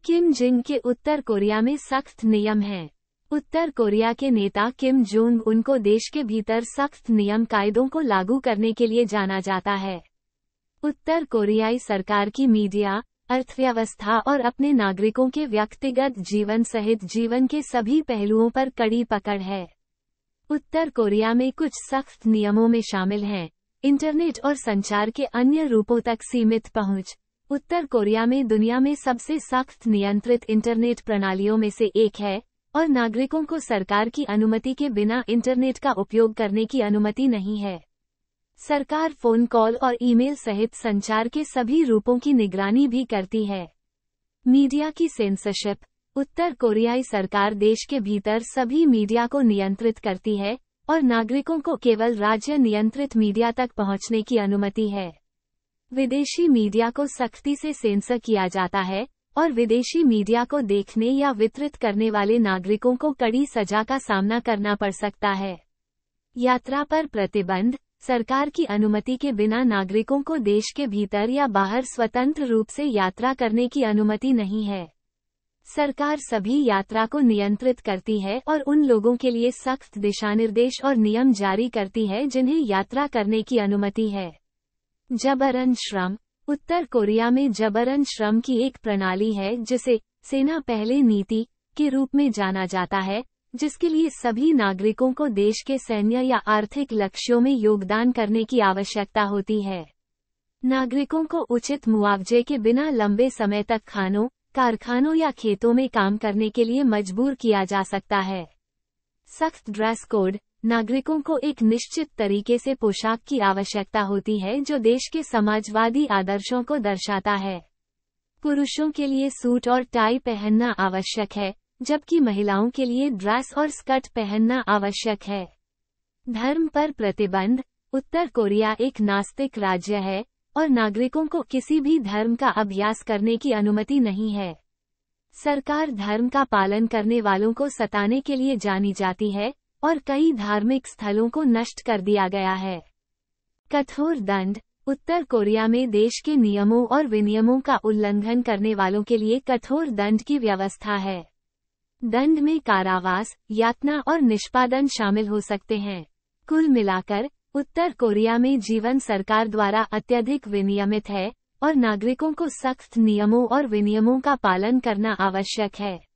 किम जिंग के उत्तर कोरिया में सख्त नियम हैं। उत्तर कोरिया के नेता किम जोंग उन को देश के भीतर सख्त नियम कायदों को लागू करने के लिए जाना जाता है। उत्तर कोरियाई सरकार की मीडिया, अर्थव्यवस्था और अपने नागरिकों के व्यक्तिगत जीवन सहित जीवन के सभी पहलुओं पर कड़ी पकड़ है। उत्तर कोरिया में कुछ सख्त नियमों में शामिल हैं इंटरनेट और संचार के अन्य रूपों तक सीमित पहुंच। उत्तर कोरिया में दुनिया में सबसे सख्त नियंत्रित इंटरनेट प्रणालियों में से एक है और नागरिकों को सरकार की अनुमति के बिना इंटरनेट का उपयोग करने की अनुमति नहीं है। सरकार फोन कॉल और ईमेल सहित संचार के सभी रूपों की निगरानी भी करती है। मीडिया की सेंसरशिप। उत्तर कोरियाई सरकार देश के भीतर सभी मीडिया को नियंत्रित करती है और नागरिकों को केवल राज्य नियंत्रित मीडिया तक पहुंचने की अनुमति है। विदेशी मीडिया को सख्ती से सेंसर किया जाता है और विदेशी मीडिया को देखने या वितरित करने वाले नागरिकों को कड़ी सजा का सामना करना पड़ सकता है। यात्रा पर प्रतिबंध। सरकार की अनुमति के बिना नागरिकों को देश के भीतर या बाहर स्वतंत्र रूप से यात्रा करने की अनुमति नहीं है। सरकार सभी यात्रा को नियंत्रित करती है और उन लोगों के लिए सख्त दिशानिर्देश और नियम जारी करती है जिन्हें यात्रा करने की अनुमति है। जबरन श्रम। उत्तर कोरिया में जबरन श्रम की एक प्रणाली है जिसे सेना पहले नीति के रूप में जाना जाता है, जिसके लिए सभी नागरिकों को देश के सैन्य या आर्थिक लक्ष्यों में योगदान करने की आवश्यकता होती है। नागरिकों को उचित मुआवजे के बिना लंबे समय तक खानों, कारखानों या खेतों में काम करने के लिए मजबूर किया जा सकता है। सख्त ड्रेस कोड। नागरिकों को एक निश्चित तरीके से पोशाक की आवश्यकता होती है जो देश के समाजवादी आदर्शों को दर्शाता है। पुरुषों के लिए सूट और टाई पहनना आवश्यक है, जबकि महिलाओं के लिए ड्रेस और स्कर्ट पहनना आवश्यक है। धर्म पर प्रतिबंध। उत्तर कोरिया एक नास्तिक राज्य है और नागरिकों को किसी भी धर्म का अभ्यास करने की अनुमति नहीं है। सरकार धर्म का पालन करने वालों को सताने के लिए जानी जाती है और कई धार्मिक स्थलों को नष्ट कर दिया गया है। कठोर दंड। उत्तर कोरिया में देश के नियमों और विनियमों का उल्लंघन करने वालों के लिए कठोर दंड की व्यवस्था है। दंड में कारावास, यातना और निष्पादन शामिल हो सकते हैं। कुल मिलाकर उत्तर कोरिया में जीवन सरकार द्वारा अत्यधिक विनियमित है और नागरिकों को सख्त नियमों और विनियमों का पालन करना आवश्यक है।